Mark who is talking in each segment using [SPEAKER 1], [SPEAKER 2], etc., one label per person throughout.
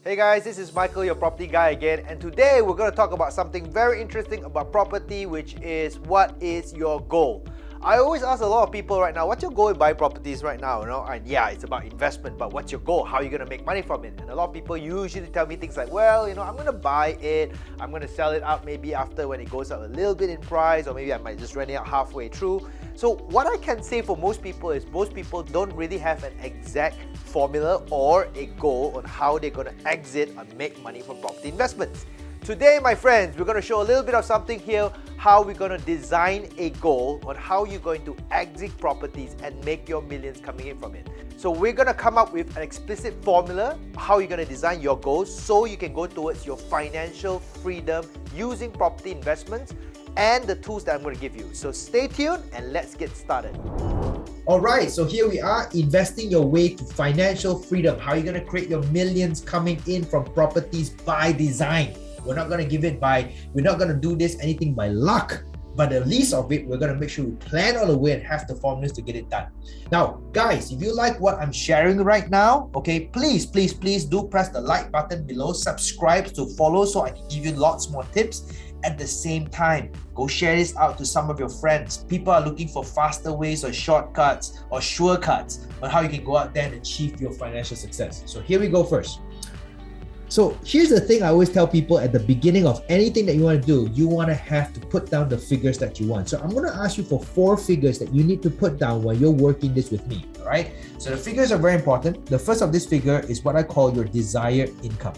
[SPEAKER 1] Hey guys, this is Michael, your property guy again, and today we're going to talk about something very interesting about property, which is what is your goal? I always ask a lot of people right now, what's your goal in buying properties right now? And yeah, it's about investment, but what's your goal? How are you going to make money from it? And a lot of people usually tell me things like, well, I'm going to buy it, I'm going to sell it out maybe after when it goes up a little bit in price, or maybe I might just rent it out halfway through. So what I can say for most people is most people don't really have an exact formula or a goal on how they're going to exit and make money from property investments. Today, my friends, we're going to show a little bit of something here, how we're going to design a goal on how you're going to exit properties and make your millions coming in from it. So we're going to come up with an explicit formula, how you're going to design your goals so you can go towards your financial freedom using property investments and the tools that I'm going to give you. So stay tuned and let's get started.
[SPEAKER 2] All right, so here we are, investing your way to financial freedom. How are you going to create your millions coming in from properties by design? We're not going to do this anything by luck, but the least of it, we're going to make sure we plan all the way and have the formulas to get it done. Now, guys, if you like what I'm sharing right now, okay, please do press the like button below, subscribe to follow so I can give you lots more tips. At the same time, go share this out to some of your friends. People are looking for faster ways or shortcuts or shortcuts on how you can go out there and achieve your financial success. So here we go first. So here's the thing I always tell people at the beginning of anything that you want to do, you want to have to put down the figures that you want. So I'm going to ask you for 4 figures that you need to put down while you're working this with me, all right? So the figures are very important. The first of this figure is what I call your desired income.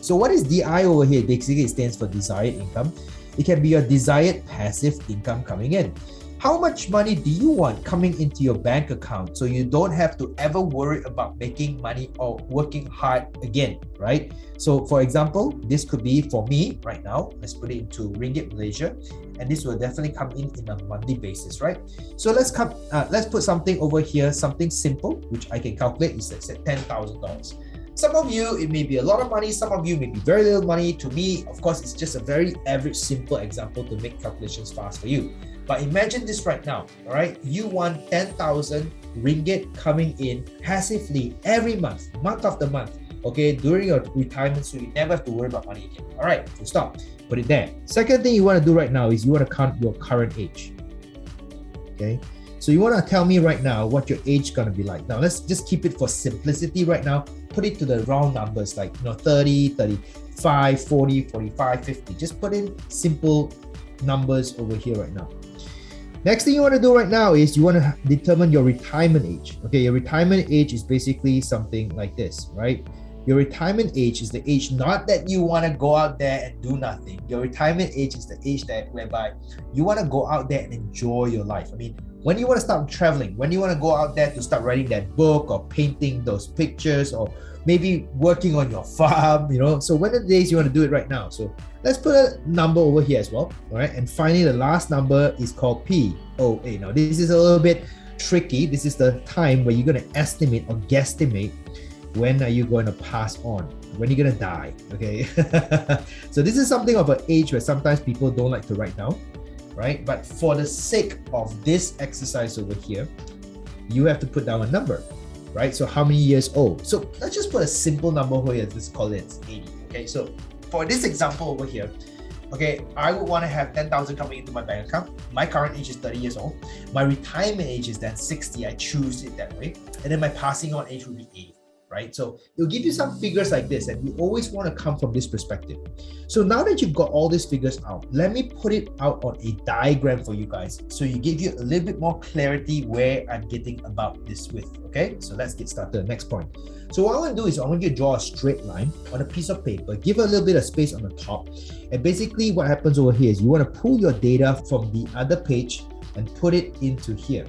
[SPEAKER 2] So what is DI over here? Basically, it stands for desired income. It can be your desired passive income coming in. How much money do you want coming into your bank account so you don't have to ever worry about making money or working hard again, right? So for example, this could be for me right now, let's put it into Ringgit Malaysia, and this will definitely come in a monthly basis, right? So let's put something over here, something simple, which I can calculate is let's say $10,000. Some of you, it may be a lot of money. Some of you may be very little money. To me, of course, it's just a very average, simple example to make calculations fast for you. But imagine this right now, all right? You want 10,000 ringgit coming in passively every month after month, okay, during your retirement, so you never have to worry about money again. All right, so stop, put it there. Second thing you want to do right now is you want to count your current age, okay? So you want to tell me right now what your age is going to be like. Now, let's just keep it for simplicity right now. Put it to the round numbers like 30, 35, 40, 45, 50. Just put in simple numbers over here right now. Next thing you want to do right now is you want to determine your retirement age. Okay, your retirement age is basically something like this, right? Your retirement age is the age not that you want to go out there and do nothing. Your retirement age is the age that whereby you want to go out there and enjoy your life. I mean, when you want to start traveling, when you want to go out there to start writing that book or painting those pictures or maybe working on your farm, so when are the days you want to do it right now? So let's put a number over here as well, all right? And finally, the last number is called POA. Now, this is a little bit tricky. This is the time where you're going to estimate or guesstimate when are you going to pass on, when you're going to die, okay? So this is something of an age where sometimes people don't like to write down, right? But for the sake of this exercise over here, you have to put down a number, right? So how many years old? So let's just put a simple number over here. Let's call it 80, okay? So for this example over here, okay, I would want to have 10,000 coming into my bank account. My current age is 30 years old. My retirement age is then 60. I choose it that way. And then my passing on age would be 80. Right? So it'll give you some figures like this, and you always want to come from this perspective. So now that you've got all these figures out, let me put it out on a diagram for you guys so you give you a little bit more clarity where I'm getting about this with, okay? So let's get started. Next point. So what I want to do is I want you to draw a straight line on a piece of paper, give a little bit of space on the top, and basically what happens over here is you want to pull your data from the other page and put it into here.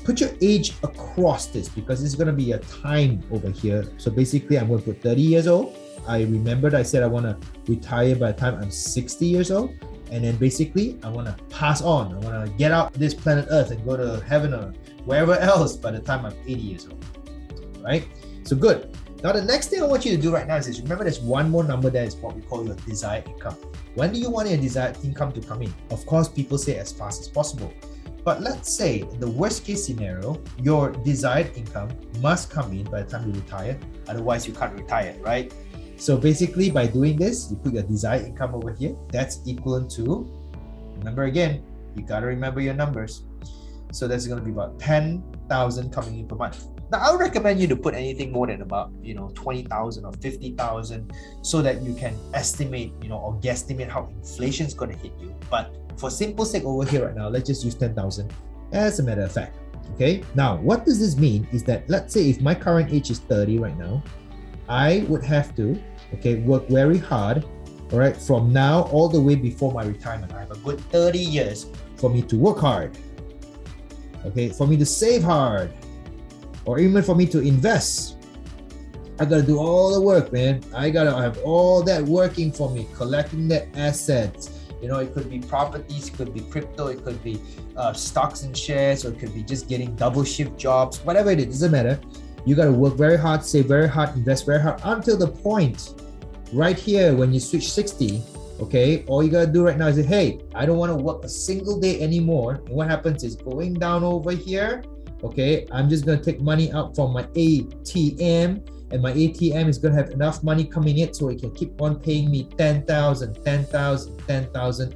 [SPEAKER 2] Put your age across this because it's going to be a time over here. So basically, I'm going to put 30 years old. I remembered I said I want to retire by the time I'm 60 years old. And then basically, I want to pass on. I want to get out this planet Earth and go to heaven or wherever else by the time I'm 80 years old. Right? So good. Now, the next thing I want you to do right now is remember there's one more number there is what we call your desired income. When do you want your desired income to come in? Of course, people say as fast as possible. But let's say in the worst case scenario, your desired income must come in by the time you retire. Otherwise, you can't retire, right? So basically by doing this, you put your desired income over here. That's equivalent to, remember again, you got to remember your numbers. So that's going to be about 10,000 coming in per month. Now, I would recommend you to put anything more than about, 20,000 or 50,000 so that you can estimate, or guesstimate how inflation is going to hit you. But for simple sake over here right now, let's just use 10,000 as a matter of fact. Okay. Now, what does this mean is that, let's say if my current age is 30 right now, I would have to, work very hard, all right, from now all the way before my retirement. I have a good 30 years for me to work hard, for me to save hard, or even for me to invest. I gotta do all the work, man. I gotta have all that working for me, collecting the assets. It could be properties, it could be crypto, it could be stocks and shares, or it could be just getting double shift jobs, whatever it is, doesn't matter. You gotta work very hard, save very hard, invest very hard until the point right here when you switch 60, all you gotta do right now is say, hey, I don't wanna work a single day anymore. And what happens is going down over here, I'm just gonna take money out from my ATM, and my ATM is gonna have enough money coming in so it can keep on paying me 10,000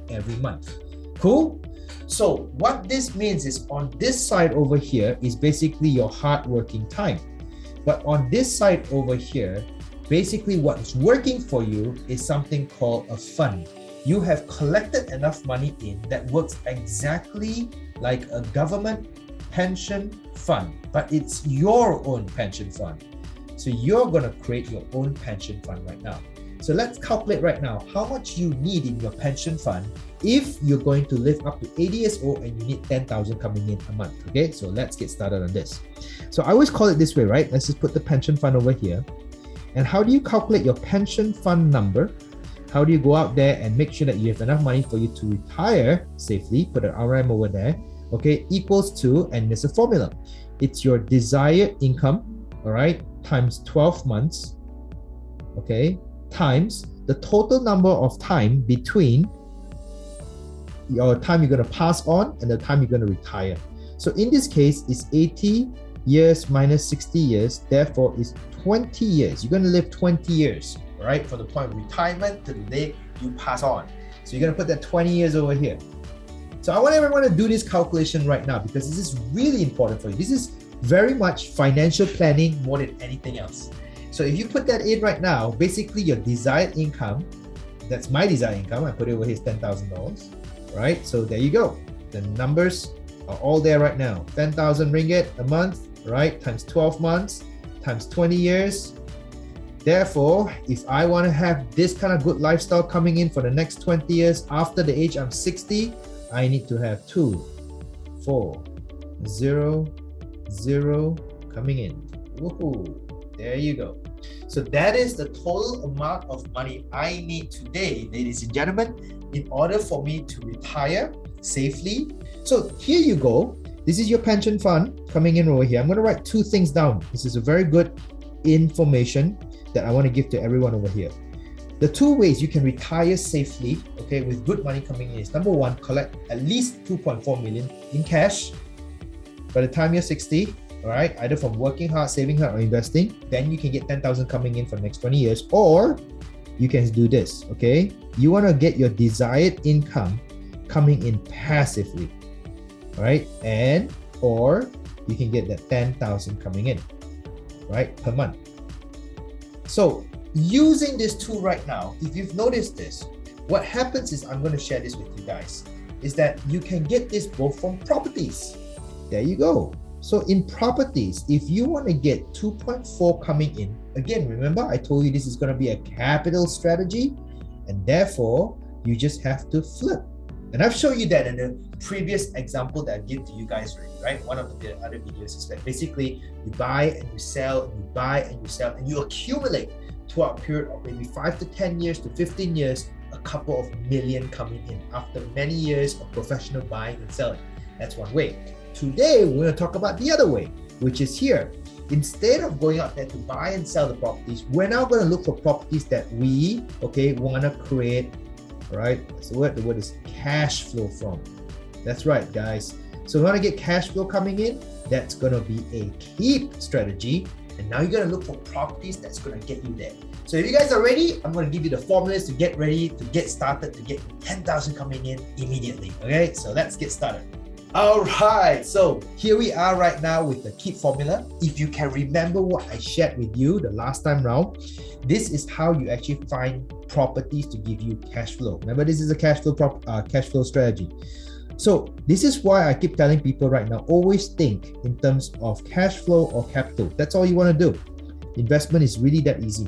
[SPEAKER 2] every month. Cool? So what this means is on this side over here is basically your hard working time. But on this side over here, basically what's working for you is something called a fund. You have collected enough money in that works exactly like a government pension fund, but it's your own pension fund. So you're going to create your own pension fund right now. So let's calculate right now how much you need in your pension fund if you're going to live up to 80 years old and you need 10,000 coming in a month. So let's get started on this. So I always call it this way, right? Let's just put the pension fund over here. And how do you calculate your pension fund number? How do you go out there and make sure that you have enough money for you to retire safely? Put an RM over there. Equals to, and there's a formula. It's your desired income, all right, times 12 months, times the total number of time between your time you're going to pass on and the time you're going to retire. So in this case, it's 80 years minus 60 years, therefore it's 20 years. You're going to live 20 years, all right, from the point of retirement to the day you pass on. So you're going to put that 20 years over here. So I want everyone to do this calculation right now because this is really important for you. This is very much financial planning more than anything else. So if you put that in right now, basically your desired income, that's my desired income, I put it over here is $10,000, right? So there you go. The numbers are all there right now. 10,000 ringgit a month, right? Times 12 months, times 20 years. Therefore, if I want to have this kind of good lifestyle coming in for the next 20 years after the age I'm 60, I need to have 2, 4, 0, 0 coming in. Woohoo! There you go. So that is the total amount of money I need today, ladies and gentlemen, in order for me to retire safely. So here you go. This is your pension fund coming in over here. I'm going to write 2 things down. This is a very good information that I want to give to everyone over here. The 2 ways you can retire safely, with good money coming in is number 1, collect at least 2.4 million in cash by the time you're 60, all right, either from working hard, saving hard, or investing. Then you can get 10,000 coming in for the next 20 years, or you can do this, You want to get your desired income coming in passively, all right, or you can get that 10,000 coming in, right, per month. So using this tool right now, if you've noticed this, what happens is, I'm going to share this with you guys, is that you can get this both from properties. There you go. So in properties, if you want to get 2.4 coming in, again, remember I told you this is going to be a capital strategy, and therefore you just have to flip. And I've shown you that in the previous example that I give to you guys already, right? One of the other videos is that basically you buy and you sell, and you buy and you sell, and you accumulate throughout a period of maybe 5 to 10 years to 15 years, a couple of million coming in after many years of professional buying and selling. That's one way. Today, we're going to talk about the other way, which is here. Instead of going out there to buy and sell the properties, we're now going to look for properties that we, want to create, right? That's the word. The word is cash flow from. That's right, guys. So we want to get cash flow coming in. That's going to be a keep strategy. And now you're going to look for properties that's going to get you there. So if you guys are ready, I'm going to give you the formulas to get ready, to get started, to get 10,000 coming in immediately. Okay, so let's get started. All right, so here we are right now with the KEEP formula. If you can remember what I shared with you the last time round, this is how you actually find properties to give you cash flow. Remember, this is a cash flow strategy. So this is why I keep telling people right now, always think in terms of cash flow or capital. That's all you want to do. Investment is really that easy.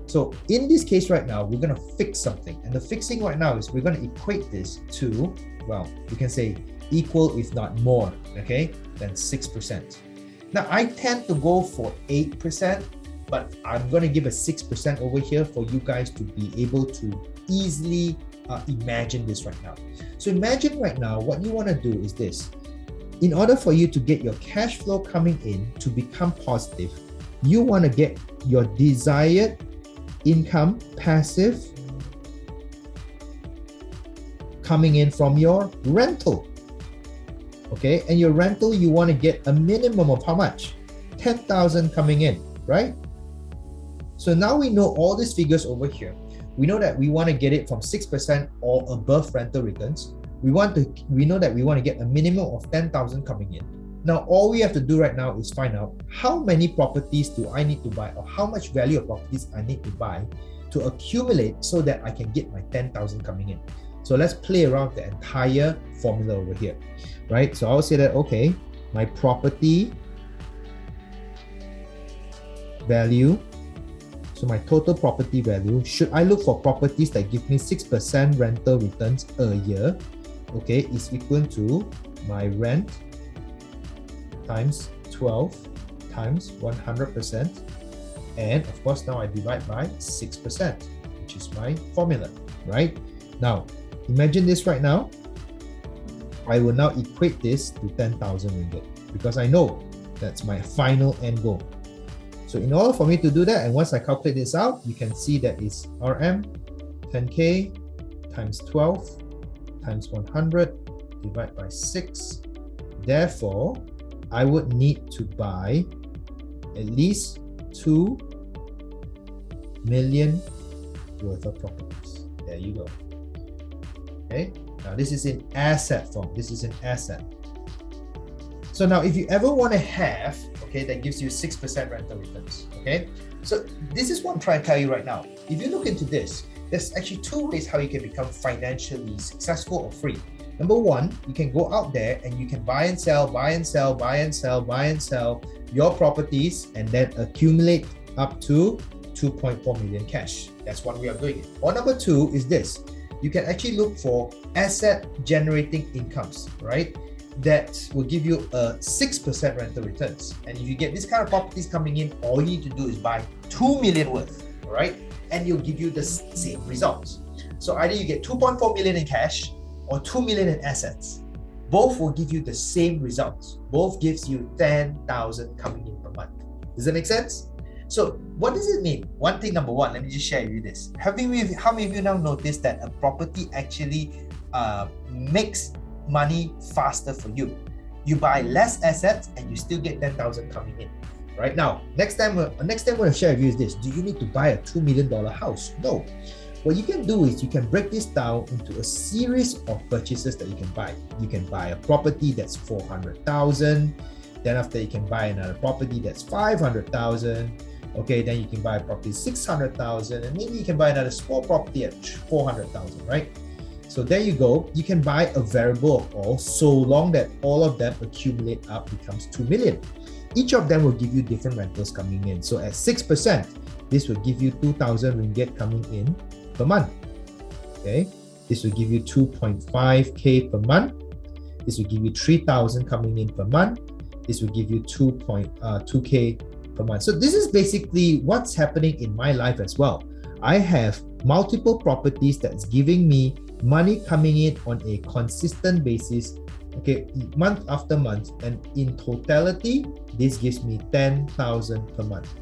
[SPEAKER 2] So in this case right now, we're going to fix something. And the fixing right now is we're going to equate this to, well, you can say equal if not more, okay, than 6%. Now I tend to go for 8%, but I'm going to give a 6% over here for you guys to be able to easily imagine this right now. So imagine right now, what you want to do is this. In order for you to get your cash flow coming in to become positive, you want to get your desired income, passive, coming in from your rental. Okay, and your rental, you want to get a minimum of how much? 10,000 coming in, right? So now we know all these figures over here. We know that we want to get it from 6% or above rental returns. We know that we want to get a minimum of 10,000 coming in. Now, all we have to do right now is find out how many properties do I need to buy, or how much value of properties I need to buy to accumulate so that I can get my 10,000 coming in. So let's play around the entire formula over here, right? So I'll say that, okay, my property value, so my total property value, should I look for properties that give me 6% rental returns a year, okay, is equal to my rent times 12 times 100%, and of course now I divide by 6%, which is my formula, right? Now imagine this right now. I will now equate this to 10,000 ringgit because I know that's my final end goal. So in order for me to do that, and once I calculate this out, you can see that it's RM 10K times 12 times 100 divided by 6. Therefore, I would need to buy at least 2 million worth of properties. There you go. Okay, now this is in asset form. This is an asset. So now if you ever want to have, okay, that gives you 6% rental returns. Okay, so this is what I'm trying to tell you right now. If you look into this, there's actually two ways how you can become financially successful or free. Number one, you can go out there and you can buy and sell your properties and then accumulate up to 2.4 million cash. That's one way of doing it. Or number two is this. You can actually look for asset generating incomes, right? That will give you a 6% rental returns. And if you get this kind of properties coming in, all you need to do is buy 2 million worth, all right? And it'll give you the same results. So either you get 2.4 million in cash or 2 million in assets. Both will give you the same results. Both gives you 10,000 coming in per month. Does that make sense? So what does it mean? One thing, number one, let me just share with you this. How many of you now noticed that a property actually makes money faster for you? You buy less assets and you still get 10,000 coming in. Right now, next time I'm going to share with you is this. Do you need to buy a $2 million house? No. What you can do is you can break this down into a series of purchases that you can buy. You can buy a property that's 400,000. Then after you can buy another property that's 500,000. Okay, then you can buy a property 600,000, and maybe you can buy another small property at 400,000, right? So there you go. You can buy a variable of all, so long that all of them accumulate up becomes 2 million. Each of them will give you different rentals coming in. So at 6%, this will give you 2,000 ringgit coming in per month. Okay, this will give you 2.5K per month. This will give you 3,000 coming in per month. This will give you 2K per month. So this is basically what's happening in my life as well. I have multiple properties that's giving me money coming in on a consistent basis, okay, month after month, and in totality, this gives me 10,000 per month.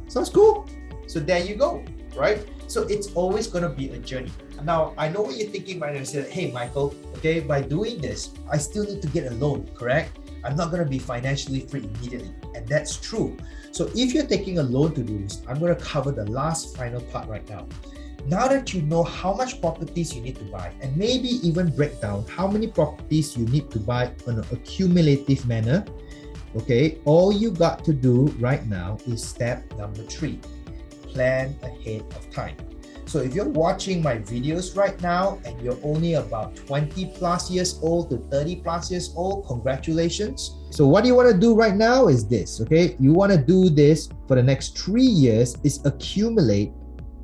[SPEAKER 2] Sounds cool? So there you go, right? So it's always going to be a journey. Now, I know what you're thinking right now. You say, hey, Michael, okay, by doing this, I still need to get a loan, correct? I'm not going to be financially free immediately. And that's true. So if you're taking a loan to do this, I'm going to cover the last final part right now. Now that you know how much properties you need to buy, and maybe even break down how many properties you need to buy on an accumulative manner, okay, all you got to do right now is step number 3, plan ahead of time. So if you're watching my videos right now and you're only about 20 plus years old to 30 plus years old, congratulations. So what you want to do right now is this, okay? You want to do this for the next 3 years is accumulate,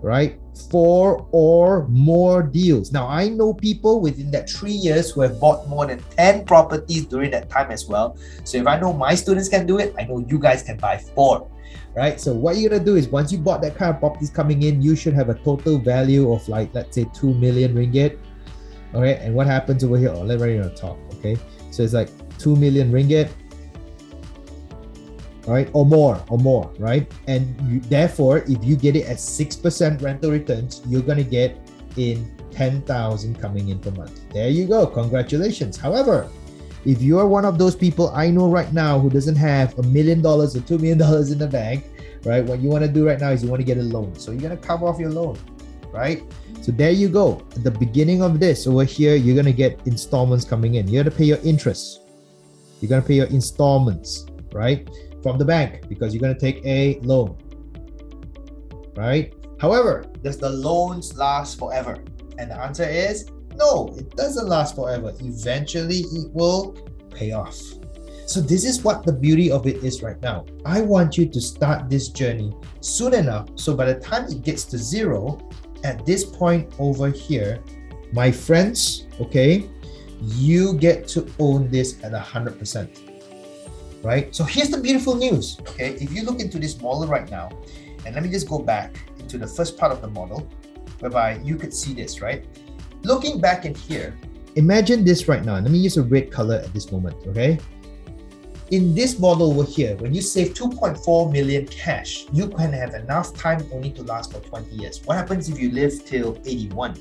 [SPEAKER 2] right, 4 or more deals. Now, I know people within that 3 years who have bought more than 10 properties during that time as well. So if I know my students can do it, I know you guys can buy 4. Right? So what you're gonna do is once you bought that kind of properties coming in, you should have a total value of like, let's say 2 million ringgit. Okay, and what happens over here? Oh, let's write it on the top. Okay, so it's like 2 million ringgit. All right, or more, right? And therefore, if you get it at 6% rental returns, you're gonna get in 10,000 coming in per month. There you go. Congratulations. However, if you are one of those people I know right now who doesn't have $1 million or $2 million in the bank, right? What you want to do right now is you want to get a loan. So you're going to cover off your loan, right? So there you go. At the beginning of this over here, you're going to get installments coming in. You're going to pay your interest. You're going to pay your installments, right? From the bank because you're going to take a loan, right? However, does the loans last forever? And the answer is no, it doesn't last forever. Eventually, it will pay off. So this is what the beauty of it is right now. I want you to start this journey soon enough. So by the time it gets to 0, at this point over here, my friends, okay, you get to own this at 100%, right? So here's the beautiful news, okay? If you look into this model right now, and let me just go back into the first part of the model, whereby you could see this, right? Looking back in here, imagine this right now. Let me use a red color at this moment, okay? In this model over here, when you save 2.4 million cash, you can have enough time only to last for 20 years. What happens if you live till 81?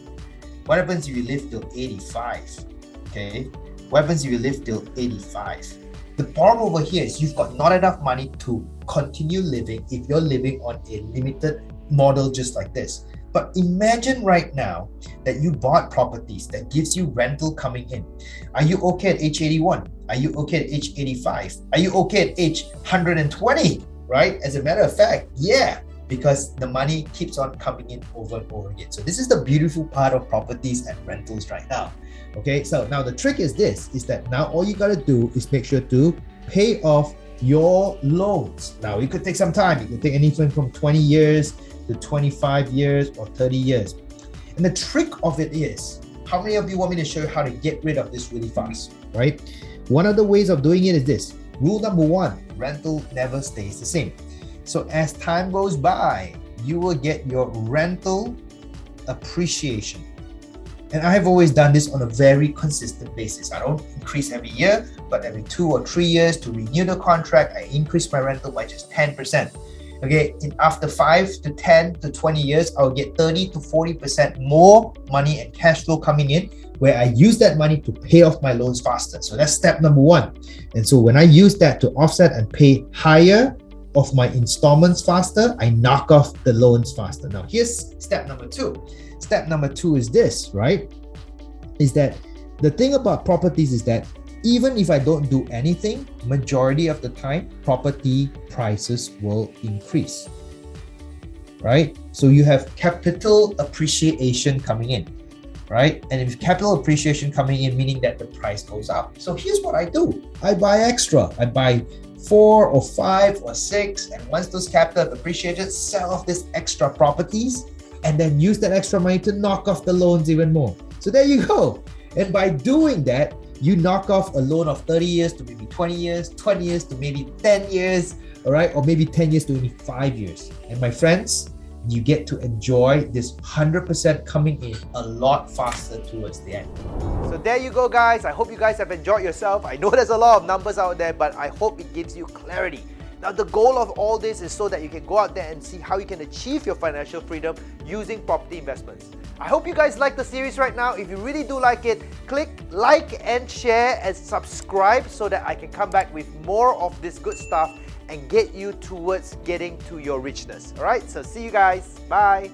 [SPEAKER 2] What happens if you live till 85? Okay? What happens if you live till 85? The problem over here is you've got not enough money to continue living if you're living on a limited model just like this. But imagine right now that you bought properties that gives you rental coming in. Are you okay at age 81? Are you okay at age 85? Are you okay at age 120? Right? As a matter of fact, yeah, because the money keeps on coming in over and over again. So this is the beautiful part of properties and rentals right now. Okay, so now the trick is this, is that now all you gotta do is make sure to pay off your loans. Now it could take some time. It could take anything from 20 years to 25 years or 30 years. And the trick of it is, how many of you want me to show you how to get rid of this really fast, right? One of the ways of doing it is this. Rule number 1, rental never stays the same. So as time goes by, you will get your rental appreciation. And I have always done this on a very consistent basis. I don't increase every year, but every 2 or 3 years to renew the contract, I increase my rental by just 10%. Okay, after 5 to 10 to 20 years, I'll get 30 to 40% more money and cash flow coming in, where I use that money to pay off my loans faster. So that's step number 1. And so when I use that to offset and pay higher of my installments faster, I knock off the loans faster. Now here's step number 2. Step number 2 is this, right? Is that the thing about properties is that even if I don't do anything, majority of the time, property prices will increase, right? So you have capital appreciation coming in, right? And if capital appreciation coming in, meaning that the price goes up. So here's what I do. I buy extra. I buy 4 or 5 or 6. And once those capital have appreciated, sell off these extra properties and then use that extra money to knock off the loans even more. So there you go. And by doing that, you knock off a loan of 30 years to maybe 20 years, 20 years to maybe 10 years, all right? Or maybe 10 years to only 5 years. And my friends, you get to enjoy this 100% coming in a lot faster towards the end.
[SPEAKER 1] So there you go, guys. I hope you guys have enjoyed yourself. I know there's a lot of numbers out there, but I hope it gives you clarity. Now, the goal of all this is so that you can go out there and see how you can achieve your financial freedom using property investments. I hope you guys like the series right now. If you really do like it, click like and share and subscribe so that I can come back with more of this good stuff and get you towards getting to your richness. All right, so see you guys. Bye.